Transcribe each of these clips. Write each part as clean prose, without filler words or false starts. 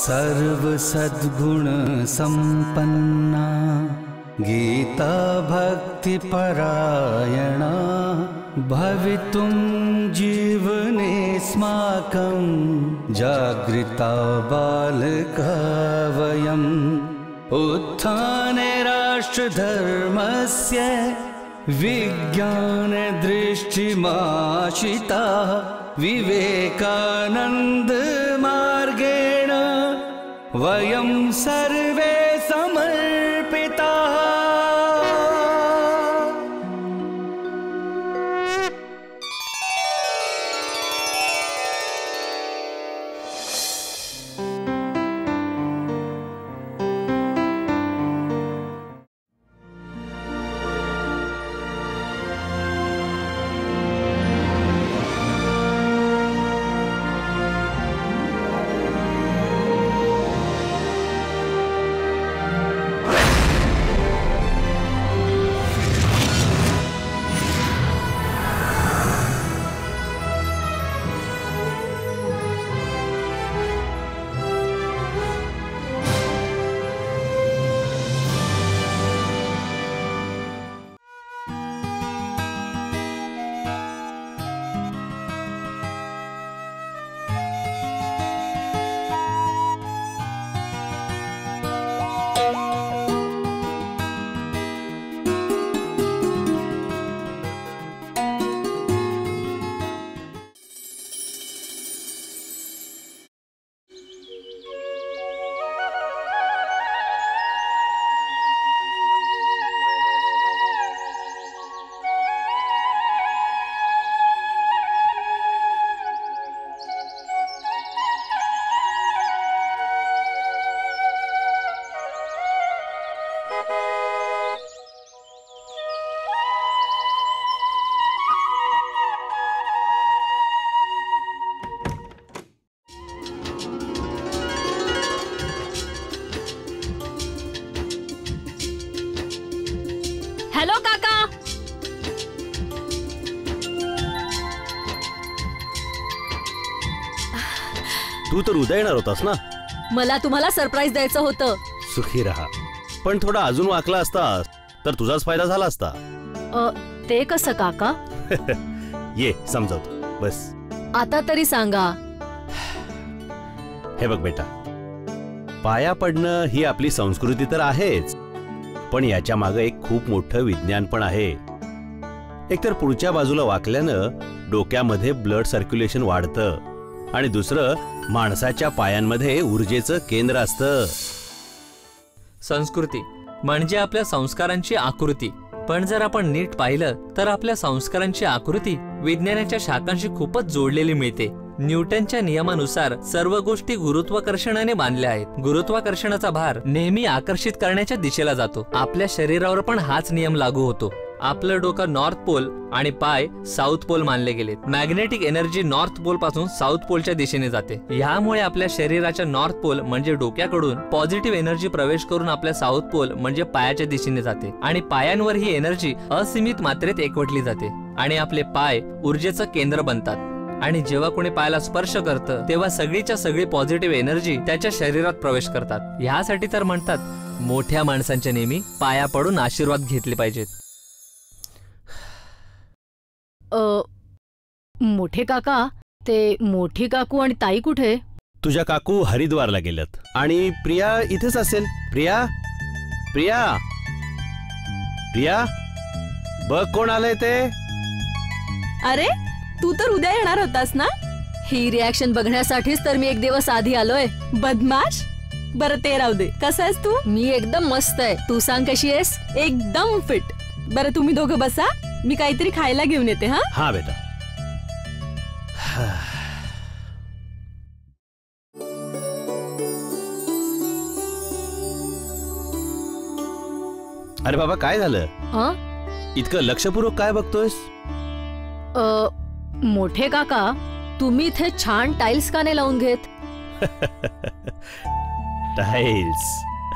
सर्व सद्गुण संपन्ना गीता भक्ति परायणा भवितुं जीवनेऽस्माकं जागृता बालका वयम् उत्थाने राष्ट्रधर्मस्य विज्ञान दृष्टिमाशिता विवेकानंद मार्गेण वयं सर्वे समर्पिताः। हॅलो काका. तू तर उद्या येणार होतास ना. मला तुम्हाला सरप्राईज द्यायचं होतं. सुखी राहा. पण थोडा अजून वाकला असतास तर तुझाच फायदा झाला असता. ते कसं काका? ये समजावतो बस. आता तरी सांगा. हे बघ बेटा, पाया पडणं ही आपली संस्कृती तर आहेच, पण याच्या मागे एक खूप मोठं विज्ञान पण आहे. एकतर पुढच्या बाजूला वाकल्यानं डोक्यामध्ये ब्लड सर्क्युलेशन वाढतं आणि दुसरं माणसाच्या पायांमध्ये ऊर्जेचं केंद्र असतं. संस्कृती म्हणजे आपल्या संस्कारांची आकृती. पण जर आपण नीट पाहिलं तर आपल्या संस्कारांची आकृती विज्ञानाच्या शाखांशी खूपच जोडलेली मिळते. न्यूटनच्या नियमानुसार सर्व गोष्टी गुरुत्वाकर्षणाने बांधल्या आहेत. गुरुत्वाकर्षणाचा भार नेहमी आकर्षित करण्याच्या दिशेला जातो. आपल्या शरीरावर पण हाच नियम लागू होतो. आपलं डोकं नॉर्थ पोल आणि पाय साऊथ पोल मानले गेलेत. मॅग्नेटिक एनर्जी नॉर्थ पोल पासून साऊथ पोलच्या दिशेने जाते. यामुळे आपल्या शरीराच्या नॉर्थ पोल म्हणजे डोक्याकडून पॉझिटिव्ह एनर्जी प्रवेश करून आपल्या साऊथ पोल म्हणजे पायाच्या दिशेने जाते आणि पायांवर ही एनर्जी असीमित मात्रेत एकवटली जाते आणि आपले पाय ऊर्जेचं केंद्र बनतात. आणि जेव्हा कोणी पायाला स्पर्श करतं तेव्हा सगळीच्या सगळी पॉझिटिव्ह एनर्जी त्याच्या शरीरात प्रवेश करतात. यासाठी तर म्हणतात मोठ्या माणसांच्या नेहमी पाया पडून आशीर्वाद घेतले पाहिजेत. मोठे काका, ते मोठी काकू आणि ताई कुठे? तुझ्या काकू हरिद्वारला गेल्यात आणि प्रिया इथेच असेल. प्रिया, प्रिया, प्रिया, बघ कोण आलंय ते. अरे तू तर उद्या येणार होतास ना. ही रिॲक्शन बघण्यासाठीच तर मी एक दिवस आधी आलोय. बदमाश. बरं ते राहू दे. कसा आहेस तू? मी एकदम मस्त आहे. तू सांग कशी आहेस? एकदम फिट. बरं तुम्ही दोघं बसा, मी काहीतरी खायला घेऊन येते. हा हा बेटा. अरे बाबा काय झालं? इतकं लक्षपूर्वक काय बघतोयस? मोठे काका, तुम्ही इथे छान टाइल्स का नाही लावून घेत? टाइल्स?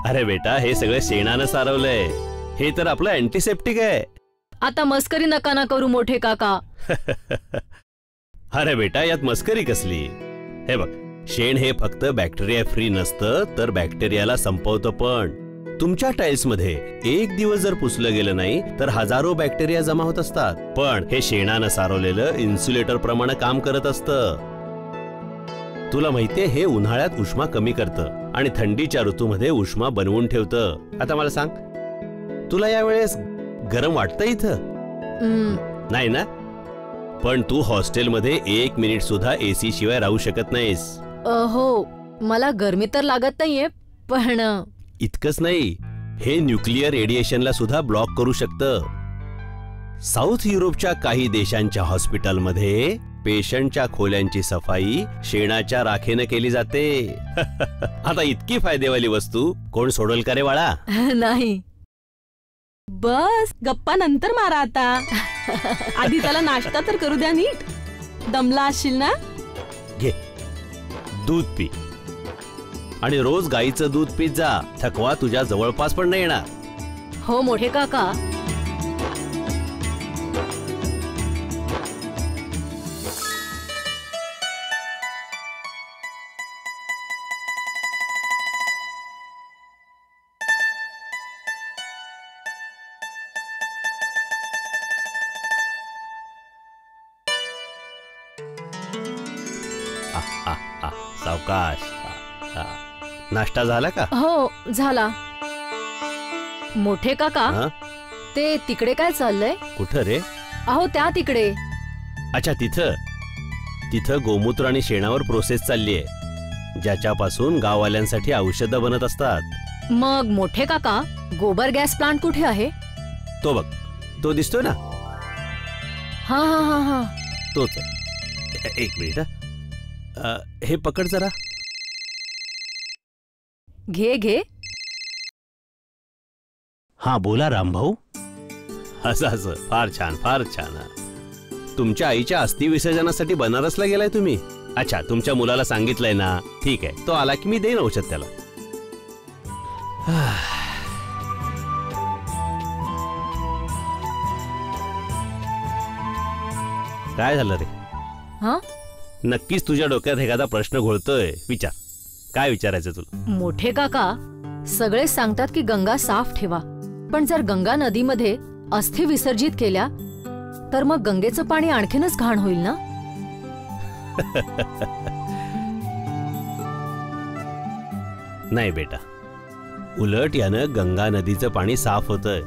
अरे बेटा, हे सगळं शेणानं सारवलंय. हे तर आपलं अँटीसेप्टिक आहे. आता मस्करी नका ना करू मोठे काका. अरे बेटा, यात मस्करी कसली? हे बघ, शेण हे फक्त बॅक्टेरिया फ्री नसतं तर बॅक्टेरियाला संपवतं पण. तुमच्या टाइल्स मध्ये एक दिवस जर पुसलं गेलं नाही तर हजारो बॅक्टेरिया जमा होत असतात. पण हे शेणानं सारवलेलं इन्सुलेटर प्रमाणे काम करत असतं. तुला माहितीये हे उन्हाळ्यात उष्मा कमी करतं आणि थंडीच्या ऋतूमध्ये उष्मा बनवून ठेवतं. आता मला सांग, तुला यावेळेस गरम वाटतं इथं? नाही ना? पण तू हॉस्टेलमध्ये 1 मिनिट सुद्धा एसी शिवाय राहू शकत नाहीस. हो, मला गरमी तर लागत नाहीये, पण इतकंच नाही, हे न्यूक्लिअर रेडिएशनला सुद्धा ब्लॉक करू शकतं. साऊथ युरोपच्या काही देशांच्या हॉस्पिटलमध्ये पेशंटच्या खोल्यांची सफाई शेणाच्या राखेनं केली जाते. आता इतकी फायदेवाली वस्तू कोण सोडल का रे बाळा? नाही. बस गप्पा नंतर मारा आता. आधी त्याला नाश्ता तर करू द्या नीट. दमला असशील ना? घे, दूध पी आणि रोज गाईचं दूध पीत जा. थकवा तुझ्या जवळपास पण नाही येणार. हो मोठे काका. सावकाश. नाश्ता झाला का? हो झाला. मोठे काका, हा? ते तिकडे काय चाललंय? कुठं रे? अहो त्या तिकडे. अच्छा, तिथं गोमूत्र आणि शेणावर प्रोसेस चालली आहे, ज्याच्यापासून गाववाल्यांसाठी औषधं बनत असतात. मग मोठे काका, गोबर गॅस प्लांट कुठे आहे? तो बघ, तो दिसतोय ना? हा हा हा हा, तोच. एक मिनिट. हे पकड जरा. घे घे. हा बोला रामभाऊ. असं फार छान, फार छान. तुमच्या आईच्या अस्थि विसर्जनासाठी बनारसला गेलाय तुम्ही? अच्छा, तुमच्या मुलाला सांगितलंय ना? ठीक आहे, तो आला की मी देईन औषध त्याला. काय झालं रे? हा, नक्कीच तुझ्या डोक्यात एखादा प्रश्न घोळतोय. विचार, काय विचारायचं तुला? मोठे काका, सगळे सांगतात की गंगा साफ ठेवा, पण जर गंगा नदीमध्ये अस्थि विसर्जित केल्या तर मग गंगेचं पाणी आणखीनच घाण होईल ना? नाही बेटा, उलट यानं गंगा नदीचं पाणी साफ होतंय.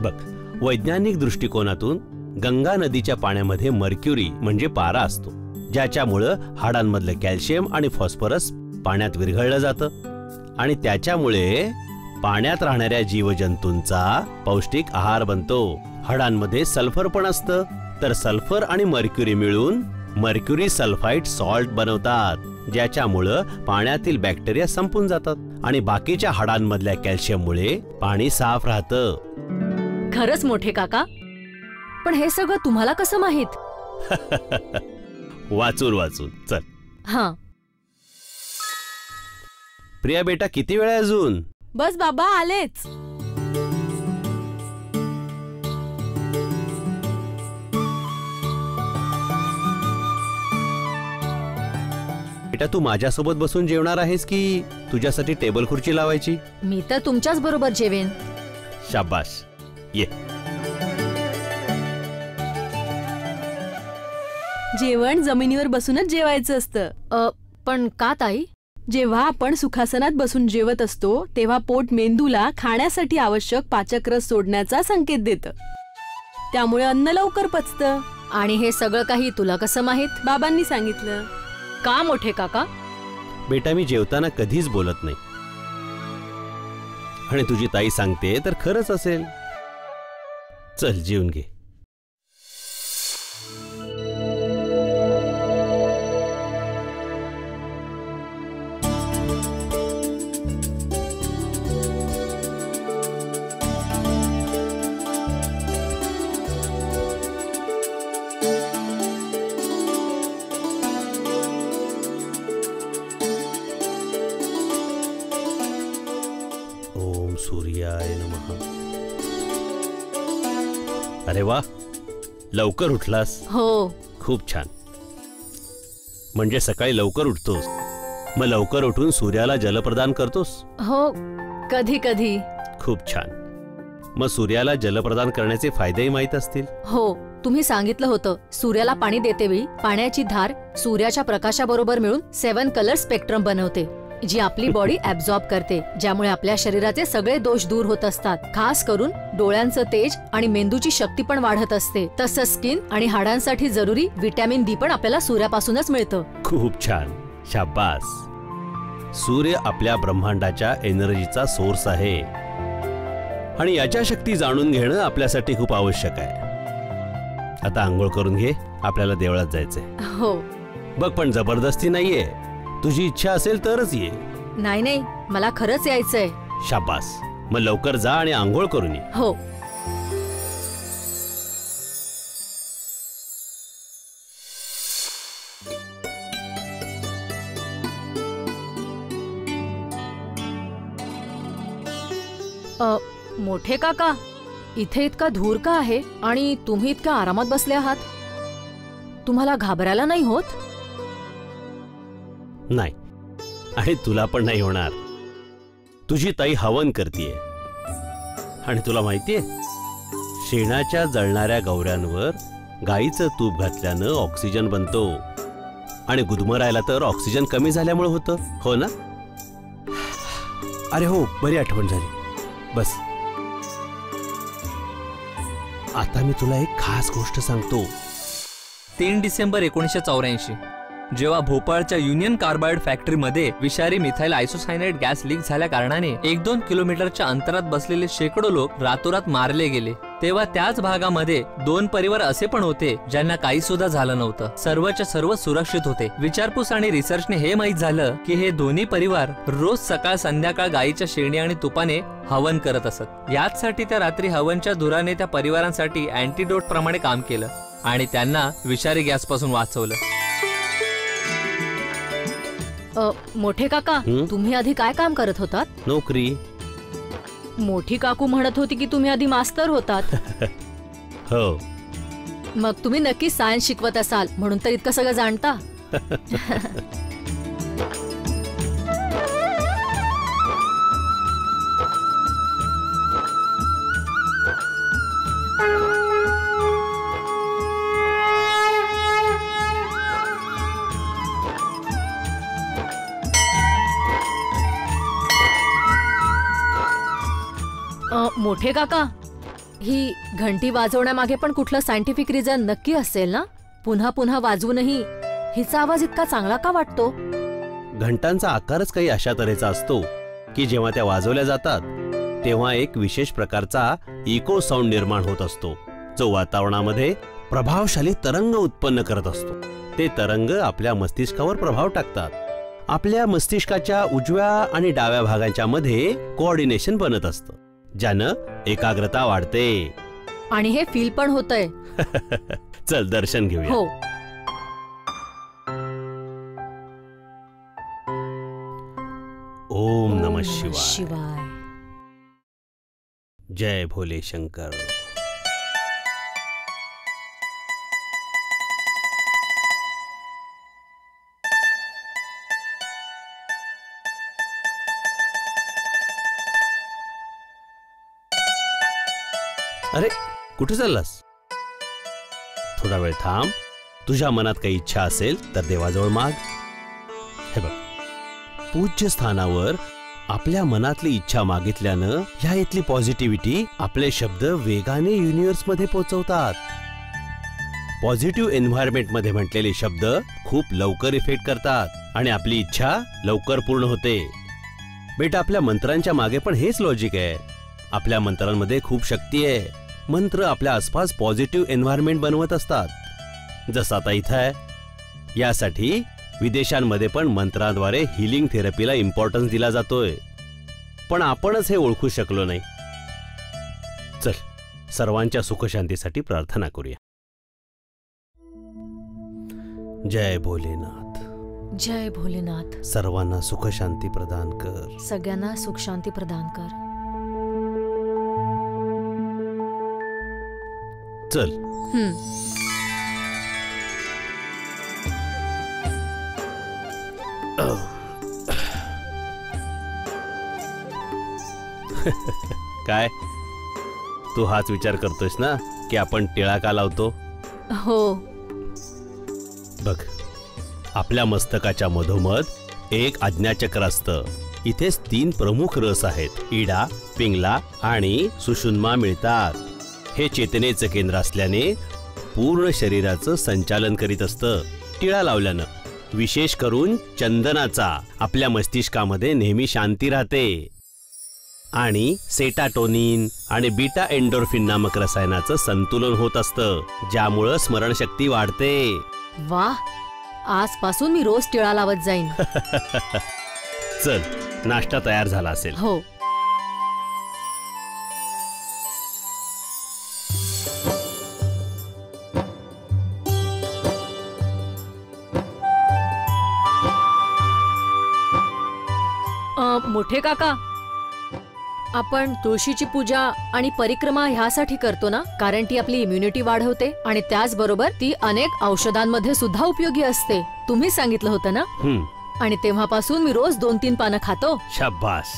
बघ, वैज्ञानिक दृष्टिकोनातून गंगा नदीच्या पाण्यामध्ये मर्क्युरी म्हणजे पारा असतो, ज्याच्यामुळं हाडांमधलं कॅल्शियम आणि फॉस्फरस पाण्यात विरघळलं जातं आणि त्याच्यामुळे पाण्यात राहणाऱ्या जीवजंतूंचा पौष्टिक आहार बनतो. हाडांमध्ये सल्फर पण असतं, तर सल्फर आणि मर्क्युरी मिळून मर्क्युरी सल्फाइड सॉल्ट बनवतात, ज्याच्यामुळं पाण्यातील बॅक्टेरिया संपून जातात आणि बाकीच्या हाडांमधल्या कॅल्शियममुळे पाणी साफ राहतं. खरंच मोठे काका, पण हे सगळं तुम्हाला कसं माहित? वाचून. चल. हा. प्रिया बेटा, किती वेळ आहे अजून? बस बाबा, आलेच. बेटा, तू माझ्यासोबत बसून जेवणार आहेस की तुझ्यासाठी टेबल खुर्ची लावायची? मी तर तुमच्याच बरोबर जेवेन. शाबास, ये. जेवण जमिनीवर बसूनच जेवायचं असतं. पण का ताई? जेव्हा आपण सुखासनात बसून जेवत असतो तेव्हा पोट मेंदूला खाण्यासाठी आवश्यक पाचक रस सोडण्याचा संकेत देतं. त्यामुळे अन्न लवकर पचतं. आणि हे सगळं काही तुला कसं माहित? बाबांनी सांगितलं. का मोठे काका? बेटा, मी जेवताना कधीच बोलत नाही आणि तुझी ताई सांगते तर खरंच असेल. चल, जेवून घे. सूर्याय नमः. अरे वा, लवकर उठलास. हो. खूप छान. म्हणजे सकाळी लवकर उठतोस. मग लवकर उठून सूर्याला जलप्रदान करतोस? हो, कधी कधी. खूप छान. मग सूर्याला जलप्रदान करण्याचे फायदेही माहीत असतील. हो, तुम्ही सांगितलं होतं. सूर्याला पाणी देते वेळी पाण्याची धार सूर्याच्या प्रकाशाबरोबर मिळून 7 कलर स्पेक्ट्रम बनवते, जी आपली बॉडी ऍब्झॉर्ब करते, ज्यामुळे आपल्या शरीराचे सगळे दोष दूर होत असतात. खास करून डोळ्यांचं तेज आणि मेंदूची शक्ती पण वाढत असते. तसंच स्किन आणि हाडांसाठी जरुरी व्हिटॅमिन डी पण आपल्याला सूर्यापासूनच मिळतं. खूप छान, शाबास. सूर्य आपल्या ब्रह्मांडाच्या एनर्जीचा सोर्स आहे आणि याच्या शक्ती जाणून घेणं आपल्यासाठी खूप आवश्यक आहे. आता आंघोळ करून घे, आपल्याला देवळात जायचंय. हो. बघ, पण जबरदस्ती नाहीये. तुझी इच्छा असेल तरच ये. नाही नाही, मला खरंच यायचंय. शाबास. मग लवकर जा आणि आंघोळ करून ये. हो. मोठे काका, इथे इतका धूर का आहे आणि तुम्ही इतक्या आरामात बसले आहात? तुम्हाला घाबरायला नाही होत? नाही, आणि तुला पण नाही होणार. तुझी ताई हवन करतीये आणि तुला माहितीये, शेणाच्या जळणाऱ्या गौऱ्यांवर गाईचं तूप घातल्यानं ऑक्सिजन बनतो आणि गुदमरायला तर ऑक्सिजन कमी झाल्यामुळे होतं, हो ना? अरे हो, बरी आठवण झाली. बस, आता मी तुला एक खास गोष्ट सांगतो. 3 डिसेंबर 1984 जेव्हा भोपाळच्या युनियन कार्बाइड फॅक्टरीमध्ये विषारी मिथाइल आयसोसायनाइड गॅस लीक झाल्या कारणाने 1-2 किलोमीटरच्या अंतरात बसलेले शेकडो लोक रातोरात मारले गेले, तेव्हा त्याच भागामध्ये 2 परिवार असे पण होते ज्यांना काही सुद्धा झालं नव्हतं. सर्वच्या सर्व सुरक्षित होते. विचारपूस आणि रिसर्चने हे माहीत झालं की हे दोन्ही परिवार रोज सकाळ संध्याकाळ गायीच्या शेणी आणि तुपाने हवन करत असत. याचसाठी त्या रात्री हवनच्या धुराने त्या परिवारांसाठी अँटीडोट प्रमाणे काम केलं आणि त्यांना विषारी गॅस पासून वाचवलं. मोठे काका, तुम्ही आधी काय काम करत होतात? नोकरी. मोठी काकू म्हणत होती की तुम्ही आधी मास्तर होतात. हो. मग तुम्ही नक्की सायन्स शिकवत असाल, म्हणून तर इतकं सगळं जाणता. मोठे काका, ही घंटी वाजवण्यामागे पण कुठलं सायंटिफिक रिझन नक्की असेल ना? पुन्हा पुन्हा वाजवूनही हिचा आवाज इतका चांगला का वाटतो? घंटांचा आकारच काही अशा तऱ्हेचा असतो की जेव्हा त्या वाजवल्या जातात तेव्हा एक विशेष प्रकारचा इको साऊंड निर्माण होत असतो, जो वातावरणामध्ये प्रभावशाली तरंग उत्पन्न करत असतो. ते तरंग आपल्या मस्तिष्कावर प्रभाव टाकतात. आपल्या मस्तिष्काच्या उजव्या आणि डाव्या भागांच्या मध्ये कोऑर्डिनेशन बनत असतं, ज्यानं एकाग्रता वाढते. आणि हे फील पण होतंय. चल दर्शन घेऊया. हो. ओम नमः शिवाय. शिवाय. जय भोले शंकर. अरे, कुठे चाललास? थोडा वेळ थांब. तुझ्या मनात काही इच्छा असेल तर देवाजवळ माग. हे बघ, पूज्य स्थानावर आपल्या मनातली इच्छा मागितल्यानं ह्या इथली पॉझिटिव्हिटी आपले शब्द वेगाने युनिव्हर्स मध्ये पोहोचवतात. पॉझिटिव्ह एन्व्हायरमेंट मध्ये म्हटलेले शब्द खूप लवकर इफेक्ट करतात आणि आपली इच्छा लवकर पूर्ण होते. बेटा, आपल्या मंत्रांच्या मागे पण हेच लॉजिक आहे. आपल्या मंत्रांमध्ये खूप शक्ती आहे. मंत्र आपल्या आसपास पॉझिटिव्ह एन्व्हायरमेंट बनवत असतात, जसं आता इथं आहे. यासाठी विदेशांमध्ये पण मंत्रांद्वारे हिलिंग थेरपीला इम्पॉर्टन्स दिला जातोय, पण आपणच हे ओळखू शकलो नाही. चल, सर्वांच्या सुखशांतीसाठी प्रार्थना करूया. जय भोलेनाथ. जय भोलेनाथ. सर्वांना सुखशांती प्रदान कर. सगळ्यांना सुख शांती प्रदान कर. चल. काय तू हाच विचार करतोयस ना की आपण टिळा का लावतो? हो. बघ, आपल्या मस्तकाच्या मधोमध एक आज्ञाचक्र असतं. इथेच 3 प्रमुख रस आहेत, इडा, पिंगला आणि सुषुम्ना मिळतात. हे चेतनेचं केंद्र असल्याने पूर्ण शरीराचं संचालन करीत असतं. टिळा लावल्यानं, विशेष करून चंदनाचा, आपल्या मस्तिष्कामध्ये नेहमी शांती राहते आणि सेटाटोनिन आणि बीटा एंडोर्फिन नामक रसायनाचं संतुलन होत असतं, ज्यामुळं स्मरणशक्ती वाढते. वाह, आजपासून मी रोज टिळा लावत जाईन. चल, नाश्ता तयार झाला असेल. हो. मोठे काका, आपण तुळशीची पूजा आणि परिक्रमा ह्यासाठी करतो ना, कारण ती आपली इम्युनिटी वाढवते आणि त्याचबरोबर ती अनेक औषधांमध्ये सुद्धा उपयोगी असते. तुम्ही सांगितलं होतं ना. आणि तेव्हापासून मी रोज 2-3 पानं खातो. शाबास,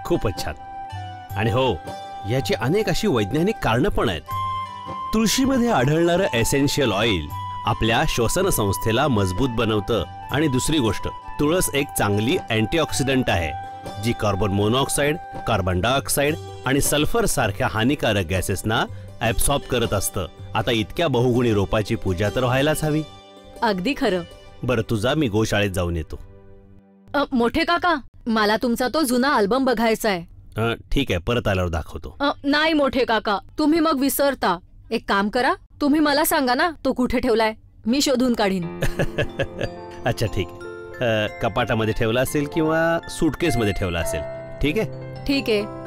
खूपच छान. आणि हो, याची अनेक अशी वैज्ञानिक कारणं पण आहेत. तुळशीमध्ये आढळणारं एसेन्शियल ऑइल आपल्या श्वसन संस्थेला मजबूत बनवतं. आणि दुसरी गोष्ट, तुळस एक चांगली अँटीऑक्सिडंट आहे, जी कार्बन मोनॉक्साईड, कार्बन डायऑक्साईड आणि सल्फर सारख्या हानिकारक गॅसेसना ऍब्सॉर्ब करत असतं. आता इतक्या बहुगुणी रोपाची पूजा तर व्हायलाच हवी. अगदी खरं. बरं, तुझा मी गोशाळेत जाऊन येतो. मोठे काका, मला तुमचा तो जुना अल्बम बघायचा आहे. ठीक आहे, परत आल्यावर दाखवतो. नाही मोठे काका, तुम्ही मग विसरता. एक काम करा, तुम्ही मला सांगा ना तो कुठे ठेवलाय, मी शोधून काढीन. अच्छा, ठीक आहे. कपाटामध्ये ठेवला असेल किंवा सूटकेसमध्ये ठेवला असेल. ठीक आहे. ठीक आहे.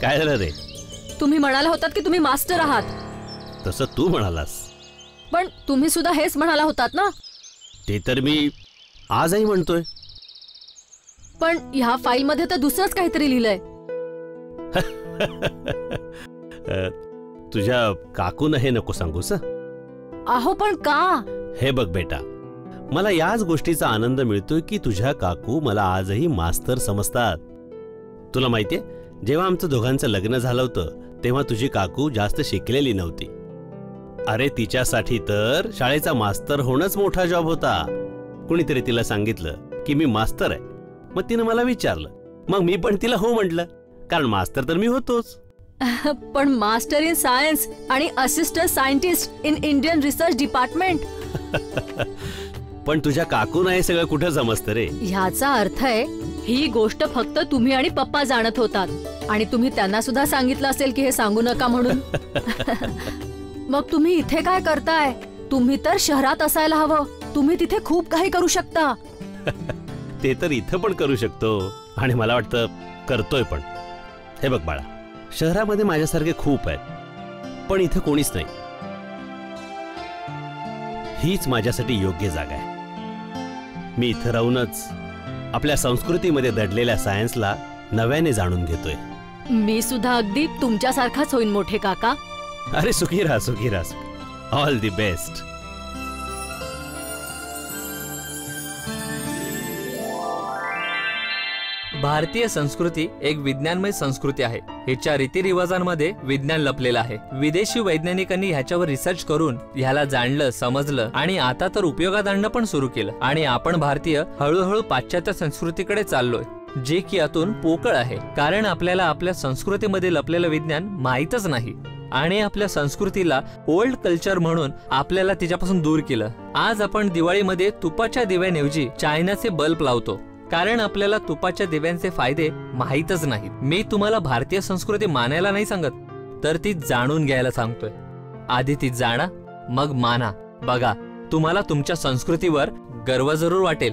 काय झालं रे? तुम्ही म्हणाला होतात की तुम्ही मास्टर आहात. तसं तू म्हणालास, पण तुम्ही सुद्धा हेच म्हणाला होतात ना. ते तर मी आजही म्हणतोय. पण ह्या फाईल मध्ये तर दुसरंच काहीतरी लिहिलंय. तुझ्या काकून हे नको सांगूस. अहो पण का? हे बघ बेटा, मला याच गोष्टीचा आनंद मिळतोय की तुझ्या काकू मला आजही मास्तर समजतात. तुला माहितीये, जेव्हा आमचं दोघांचं लग्न झालं होतं तेव्हा तुझी काकू जास्त शिकलेली नव्हती. अरे, तिच्यासाठी तर शाळेचा मास्तर होणंच मोठा जॉब होता. कुणीतरी तिला सांगितलं की मी मास्तर आहे. मग तिनं मला विचारलं, मग मी पण तिला हो म्हटलं, कारण मास्तर तर मी होतोच. पण मास्टर इन सायन्स आणि assistant scientist in Indian research department. पण तुझ्या काकून हे सगळं कुठं समजतं रे? ह्याचा अर्थ आहे ही गोष्ट फक्त तुम्ही आणि पप्पा जाणत होतात आणि तुम्ही त्यांना सुद्धा सांगितलं असेल की हे सांगू नका म्हणून. मग तुम्ही इथे काय करताय? तुम्ही तर शहरात असायला हवं. तुम्ही तिथे खूप काही करू शकता. ते तर इथं पण करू शकतो आणि मला वाटतं करतोय पण. हे बघ बाळा, शहरामध्ये माझ्यासारखे खूप आहेत, पण इथं कोणीच नाही. हीच माझ्यासाठी योग्य जागा आहे. मी इथं राहूनच आपल्या संस्कृतीमध्ये दडलेल्या सायन्सला नव्याने जाणून घेतोय. मी सुद्धा अगदी तुमच्यासारखाच होईन मोठे काका. अरे सुखी राहा, सुखी राहा. All the best. भारतीय संस्कृती एक विज्ञानमय संस्कृती आहे. हिच्या रीतिरिवाजांमध्ये विज्ञान लपलेलं आहे. विदेशी वैज्ञानिकांनी ह्याच्यावर रिसर्च करून ह्याला जाणलं, समजलं आणि आता तर उपयोगात आणणं पण सुरू केलं. आणि आपण भारतीय हळूहळू पाश्चात्य संस्कृतीकडे चाललोय, जे की यातून पोकळ आहे. कारण आपल्याला आपल्या संस्कृतीमध्ये लपलेलं विज्ञान माहीतच नाही आणि आपल्या संस्कृतीला ओल्ड कल्चर म्हणून आपल्याला तिच्यापासून दूर केलं. आज आपण दिवाळीमध्ये तुपाच्या दिव्याऐवजी चायनाचे बल्ब लावतो, कारण आपल्याला तुपाच्या दिव्यांचे फायदे माहीतच नाहीत. मी तुम्हाला भारतीय संस्कृती मानायला नाही सांगत, तर ती जाणून घ्यायला सांगतोय. आधी ती जाणा, मग माना. बघा, तुम्हाला तुमच्या संस्कृतीवर गर्व जरूर वाटेल.